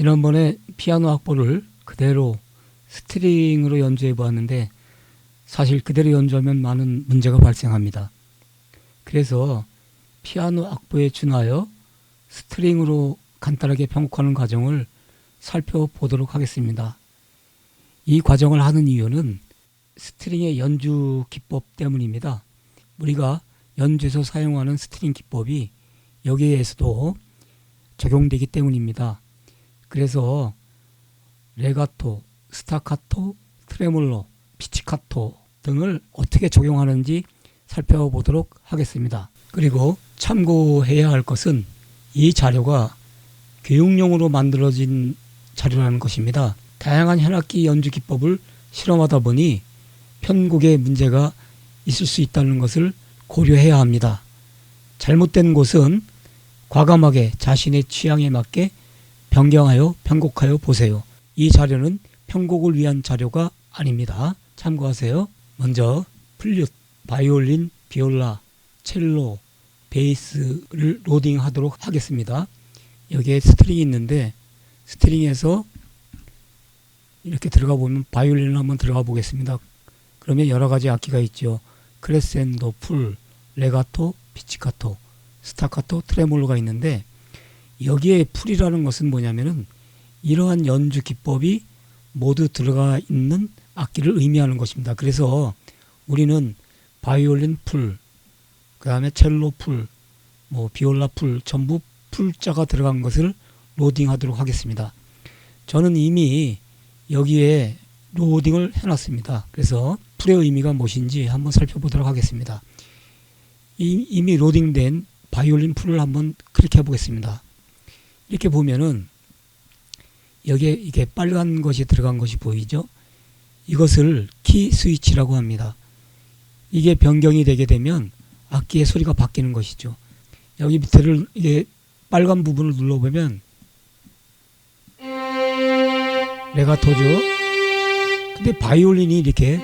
지난번에 피아노 악보를 그대로 스트링으로 연주해 보았는데 사실 그대로 연주하면 많은 문제가 발생합니다. 그래서 피아노 악보에 준하여 스트링으로 간단하게 편곡하는 과정을 살펴보도록 하겠습니다. 이 과정을 하는 이유는 스트링의 연주 기법 때문입니다. 우리가 연주에서 사용하는 스트링 기법이 여기에서도 적용되기 때문입니다. 그래서 레가토, 스타카토, 트레몰로, 피치카토 등을 어떻게 적용하는지 살펴보도록 하겠습니다. 그리고 참고해야 할 것은 이 자료가 교육용으로 만들어진 자료라는 것입니다. 다양한 현악기 연주 기법을 실험하다 보니 편곡에 문제가 있을 수 있다는 것을 고려해야 합니다. 잘못된 곳은 과감하게 자신의 취향에 맞게 변경하여 편곡하여 보세요. 이 자료는 편곡을 위한 자료가 아닙니다. 참고하세요. 먼저 플룻, 바이올린, 비올라, 첼로, 베이스를 로딩하도록 하겠습니다. 여기에 스트링이 있는데 스트링에서 이렇게 들어가 보면 바이올린을 한번 들어가 보겠습니다. 그러면 여러 가지 악기가 있죠. 크레센도, 풀, 레가토, 피치카토, 스타카토, 트레몰로가 있는데 여기에 풀이라는 것은 뭐냐면은 이러한 연주 기법이 모두 들어가 있는 악기를 의미하는 것입니다. 그래서 우리는 바이올린 풀, 그 다음에 첼로 풀, 비올라 풀, 전부 풀자가 들어간 것을 로딩하도록 하겠습니다. 저는 이미 여기에 로딩을 해놨습니다. 그래서 풀의 의미가 무엇인지 한번 살펴보도록 하겠습니다. 이미 로딩된 바이올린 풀을 한번 클릭해 보겠습니다. 이렇게 보면은 여기에 이게 빨간 것이 들어간 것이 보이죠? 이것을 키 스위치라고 합니다. 이게 변경이 되게 되면 악기의 소리가 바뀌는 것이죠. 여기 밑에를 이게 빨간 부분을 눌러보면 레가토죠. 근데 바이올린이 이렇게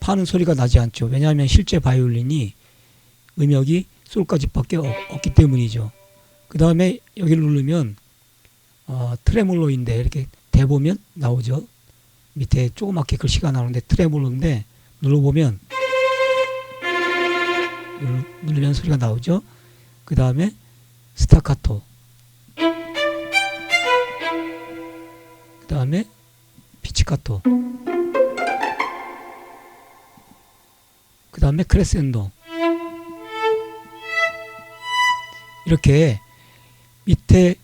파는 소리가 나지 않죠. 왜냐하면 실제 바이올린이 음역이 솔까지밖에 없기 때문이죠. 그 다음에 여기를 누르면 트레몰로인데 이렇게 대보면 나오죠. 밑에 조그맣게 글씨가 나오는데 트레몰로인데 눌러보면 누르면 소리가 나오죠. 그 다음에 스타카토, 그 다음에 피치카토, 그 다음에 크레센도. 이렇게 밑에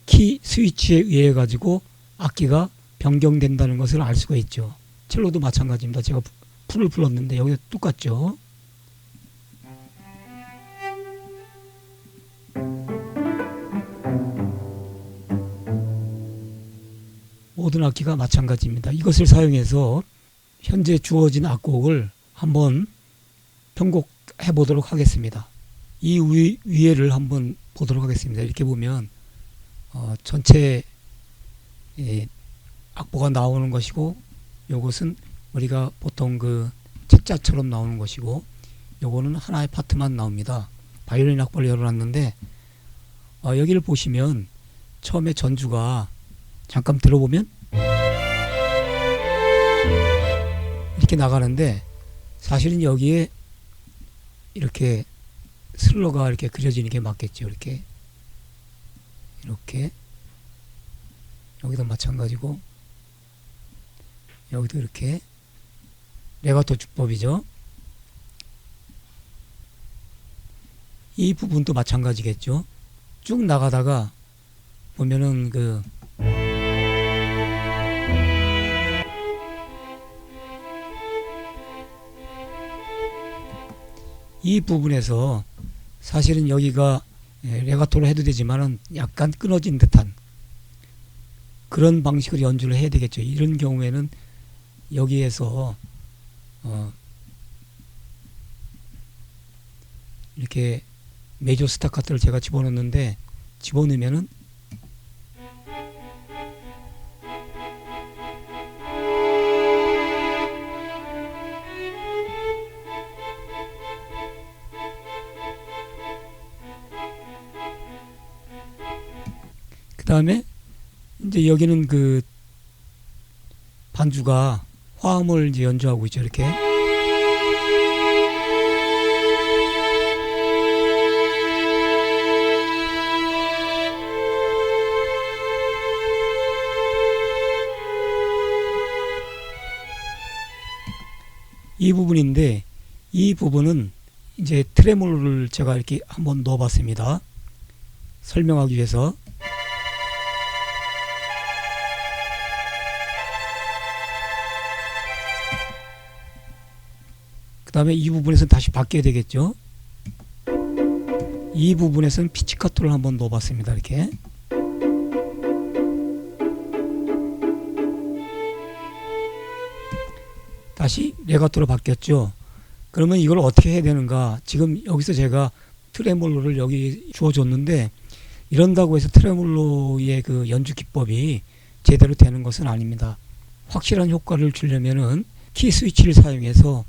키 스위치에 의해 가지고 악기가 변경된다는 것을 알 수가 있죠. 첼로도 마찬가지입니다. 제가 풀을 불렀는데 여기도 똑같죠. 모든 악기가 마찬가지입니다. 이것을 사용해서 현재 주어진 악곡을 한번 편곡해 보도록 하겠습니다. 이 위에를 한번 보도록 하겠습니다. 이렇게 보면 전체 악보가 나오는 것이고 요것은 우리가 보통 그 책자처럼 나오는 것이고 요거는 하나의 파트만 나옵니다. 바이올린 악보를 열어놨는데 여기를 보시면 처음에 전주가 잠깐 들어보면 이렇게 나가는데 사실은 여기에 이렇게 슬러가 이렇게 그려지는 게 맞겠죠. 이렇게 여기도 마찬가지고 여기도 이렇게 레가토 주법이죠. 이 부분도 마찬가지겠죠. 쭉 나가다가 보면은 이 부분에서 사실은 여기가 레가토로 해도 되지만은 약간 끊어진 듯한 그런 방식으로 연주를 해야 되겠죠. 이런 경우에는 여기에서 이렇게 메조 스타카토를 제가 집어넣는데 집어넣으면은 다음에 이제 여기는 그 반주가 화음을 이제 연주하고 있죠. 이렇게. 이 부분인데 이 부분은 이제 트레몰로를 제가 이렇게 한번 넣어봤습니다. 설명하기 위해서. 그 다음에 이 부분에서는 다시 바뀌어야 되겠죠. 이 부분에서는 피치카토를 한번 넣어봤습니다. 이렇게. 다시 레가토로 바뀌었죠. 그러면 이걸 어떻게 해야 되는가? 지금 여기서 제가 트레몰로를 여기 주어줬는데 이런다고 해서 트레몰로의 그 연주 기법이 제대로 되는 것은 아닙니다. 확실한 효과를 주려면은 키 스위치를 사용해서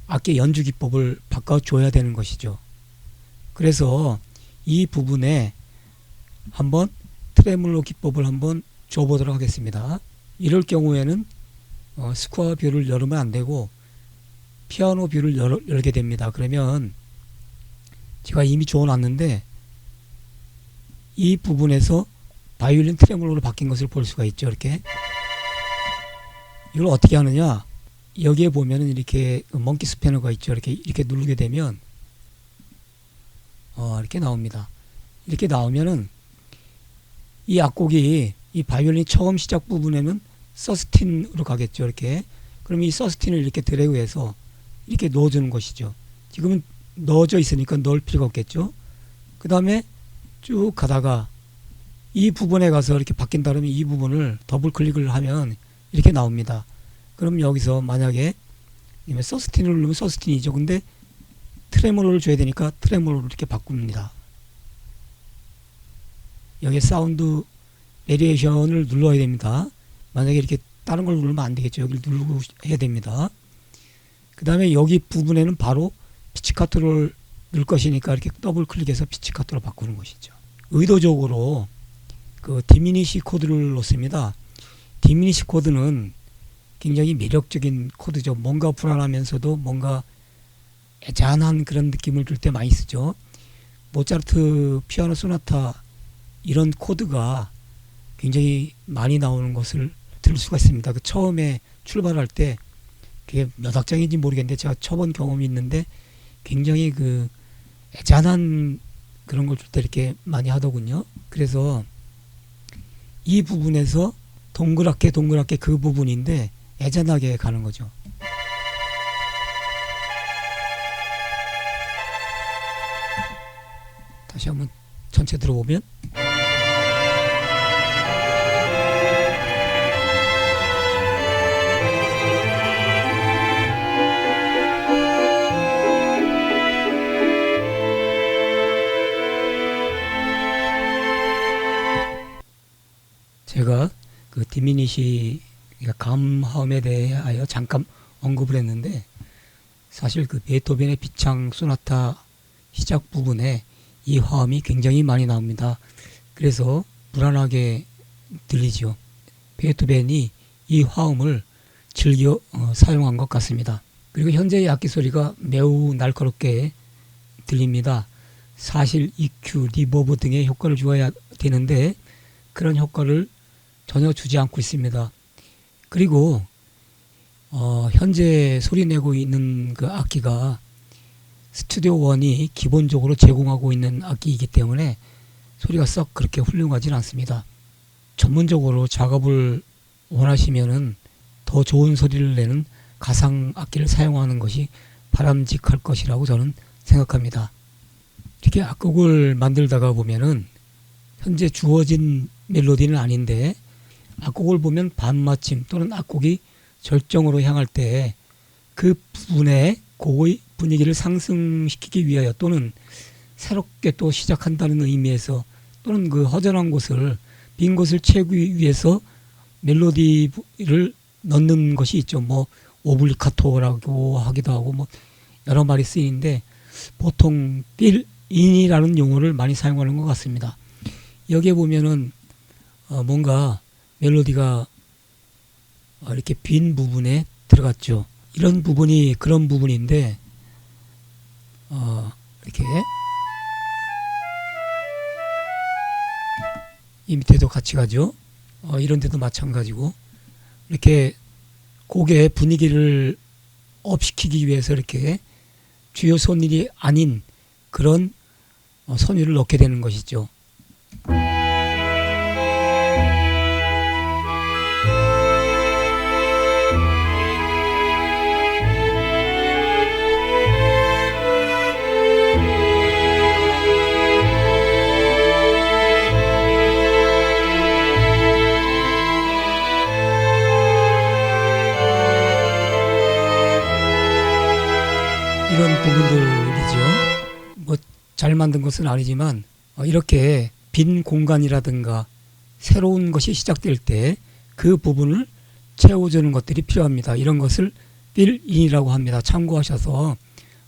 악기 연주 기법을 바꿔줘야 되는 것이죠. 그래서 이 부분에 한번 트레몰로 기법을 한번 줘보도록 하겠습니다. 이럴 경우에는 스코어 뷰를 열으면 안 되고 피아노 뷰를 열게 됩니다. 그러면 제가 이미 줘놨는데 이 부분에서 바이올린 트레몰로로 바뀐 것을 볼 수가 있죠. 이렇게. 이걸 어떻게 하느냐? 여기에 보면은 이렇게 멍키 스패너가 있죠. 이렇게 누르게 되면 이렇게 나옵니다. 이렇게 나오면은 이 악곡이 이 바이올린 처음 시작 부분에는 서스틴으로 가겠죠. 이렇게. 그럼 이 서스틴을 이렇게 드래그해서 이렇게 넣어주는 것이죠. 지금은 넣어져 있으니까 넣을 필요가 없겠죠. 그 다음에 쭉 가다가 이 부분에 가서 이렇게 바뀐 다음에 이 부분을 더블 클릭을 하면 이렇게 나옵니다. 그럼 여기서 만약에 서스틴을 누르면 서스틴이죠. 근데 트레몰로를 줘야 되니까 트레몰로로 이렇게 바꿉니다. 여기에 사운드 베리에이션을 눌러야 됩니다. 만약에 이렇게 다른 걸 누르면 안 되겠죠. 여기를 누르고 해야 됩니다. 그 다음에 여기 부분에는 바로 피치카토를 넣을 것이니까 이렇게 더블 클릭해서 피치카토로 바꾸는 것이죠. 의도적으로 그 디미니시 코드를 넣습니다. 디미니시 코드는 굉장히 매력적인 코드죠. 뭔가 불안하면서도 뭔가 애잔한 그런 느낌을 줄 때 많이 쓰죠. 모차르트 피아노 소나타 이런 코드가 굉장히 많이 나오는 것을 들을 수가 있습니다. 그 처음에 출발할 때 그게 몇 악장인지 모르겠는데 제가 쳐본 경험이 있는데 굉장히 그 애잔한 그런 걸 줄 때 이렇게 많이 하더군요. 그래서 이 부분에서 동그랗게 그 부분인데 애잔하게 가는 거죠. 다시 한번 전체 들어보면 제가 그 디미니시 감화음에 대하여 잠깐 언급을 했는데 사실 그 베토벤의 비창 소나타 시작 부분에 이 화음이 굉장히 많이 나옵니다. 그래서 불안하게 들리죠. 베토벤이 이 화음을 즐겨 사용한 것 같습니다. 그리고 현재의 악기 소리가 매우 날카롭게 들립니다. 사실 EQ, 리버브 등의 효과를 주어야 되는데 그런 효과를 전혀 주지 않고 있습니다. 그리고 현재 소리내고 있는 그 악기가 스튜디오 1이 기본적으로 제공하고 있는 악기이기 때문에 소리가 썩 그렇게 훌륭하진 않습니다. 전문적으로 작업을 원하시면은 더 좋은 소리를 내는 가상 악기를 사용하는 것이 바람직할 것이라고 저는 생각합니다. 이렇게 악곡을 만들다가 보면은 현재 주어진 멜로디는 아닌데 악곡을 보면 반마침 또는 악곡이 절정으로 향할 때 그 부분의 곡의 분위기를 상승시키기 위하여 또는 새롭게 또 시작한다는 의미에서 또는 그 허전한 곳을 빈 곳을 채우기 위해서 멜로디를 넣는 것이 있죠. 뭐 오블리카토라고 하기도 하고 뭐 여러 말이 쓰이는데 보통 빌인이라는 용어를 많이 사용하는 것 같습니다. 여기에 보면은 뭔가 멜로디가 이렇게 빈 부분에 들어갔죠. 이런 부분이 그런 부분인데 이렇게 이 밑에도 같이 가죠. 이런 데도 마찬가지고 이렇게 곡의 분위기를 업시키기 위해서 이렇게 주요 선율이 아닌 그런 선율을 넣게 되는 것이죠. 이런 부분들이죠. 뭐 잘 만든 것은 아니지만 이렇게 빈 공간이라든가 새로운 것이 시작될 때 그 부분을 채워주는 것들이 필요합니다. 이런 것을 필인이라고 합니다. 참고하셔서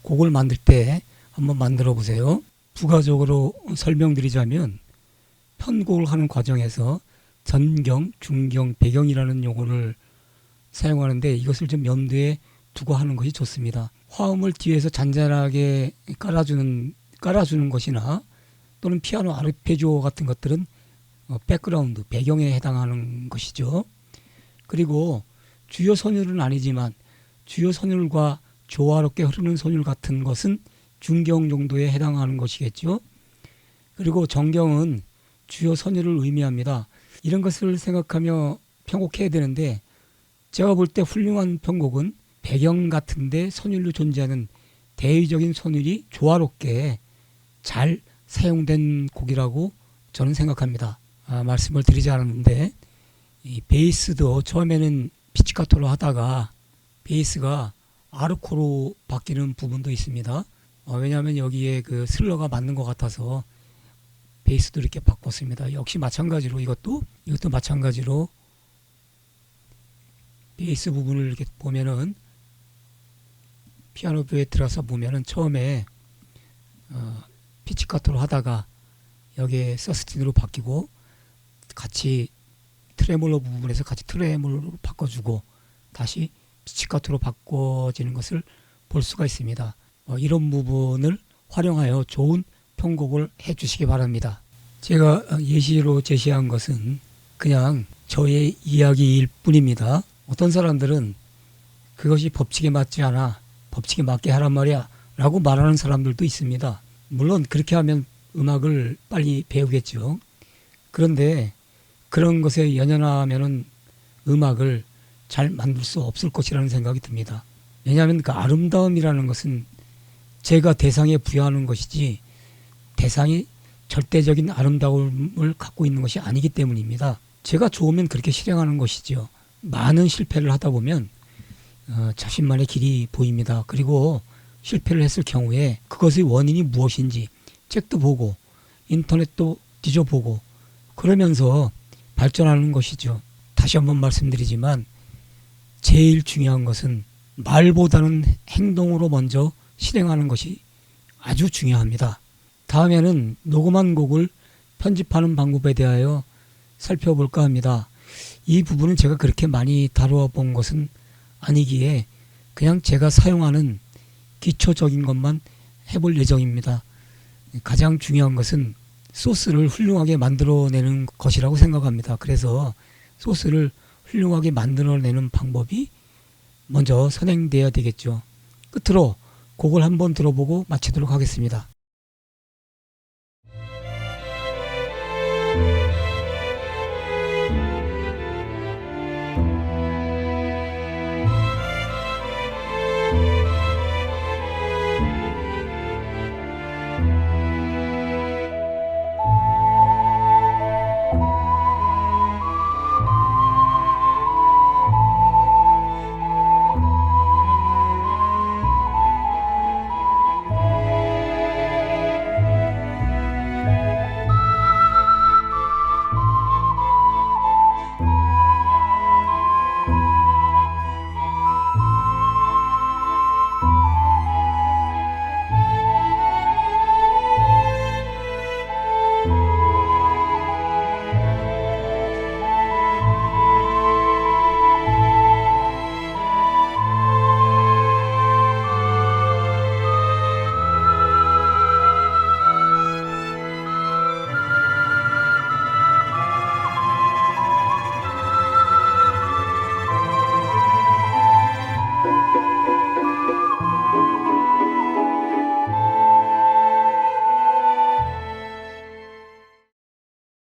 곡을 만들 때 한번 만들어 보세요. 부가적으로 설명드리자면 편곡을 하는 과정에서 전경, 중경, 배경이라는 용어를 사용하는데 이것을 좀 염두에 두고 하는 것이 좋습니다. 화음을 뒤에서 잔잔하게 깔아주는 것이나 또는 피아노 아르페지오 같은 것들은 백그라운드, 배경에 해당하는 것이죠. 그리고 주요 선율은 아니지만 주요 선율과 조화롭게 흐르는 선율 같은 것은 중경 정도에 해당하는 것이겠죠. 그리고 정경은 주요 선율을 의미합니다. 이런 것을 생각하며 편곡해야 되는데 제가 볼 때 훌륭한 편곡은 배경 같은데 선율로 존재하는 대의적인 선율이 조화롭게 잘 사용된 곡이라고 저는 생각합니다. 말씀을 드리지 않았는데 이 베이스도 처음에는 피치카토로 하다가 베이스가 아르코로 바뀌는 부분도 있습니다. 왜냐하면 여기에 그 슬러가 맞는 것 같아서 베이스도 이렇게 바꿨습니다. 역시 마찬가지로 이것도 마찬가지로 베이스 부분을 이렇게 보면은 피아노 뷰에 들어가서 보면은 처음에 피치카토로 하다가 여기에 서스틴으로 바뀌고 같이 트레몰로 부분에서 같이 트레몰로로 바꿔주고 다시 피치카토로 바꿔지는 것을 볼 수가 있습니다. 이런 부분을 활용하여 좋은 편곡을 해 주시기 바랍니다. 제가 예시로 제시한 것은 그냥 저의 이야기일 뿐입니다. 어떤 사람들은 그것이 법칙에 맞지 않아 법칙에 맞게 하란 말이야 라고 말하는 사람들도 있습니다. 물론 그렇게 하면 음악을 빨리 배우겠죠. 그런데 그런 것에 연연하면은 음악을 잘 만들 수 없을 것이라는 생각이 듭니다. 왜냐하면 그 아름다움이라는 것은 제가 대상에 부여하는 것이지 대상이 절대적인 아름다움을 갖고 있는 것이 아니기 때문입니다. 제가 좋으면 그렇게 실행하는 것이죠. 많은 실패를 하다 보면 자신만의 길이 보입니다. 그리고 실패를 했을 경우에 그것의 원인이 무엇인지 책도 보고 인터넷도 뒤져보고 그러면서 발전하는 것이죠. 다시 한번 말씀드리지만 제일 중요한 것은 말보다는 행동으로 먼저 실행하는 것이 아주 중요합니다. 다음에는 녹음한 곡을 편집하는 방법에 대하여 살펴볼까 합니다. 이 부분은 제가 그렇게 많이 다루어 본 것은 아니기에 그냥 제가 사용하는 기초적인 것만 해볼 예정입니다. 가장 중요한 것은 소스를 훌륭하게 만들어내는 것이라고 생각합니다. 그래서 소스를 훌륭하게 만들어내는 방법이 먼저 선행되어야 되겠죠. 끝으로 곡을 한번 들어보고 마치도록 하겠습니다.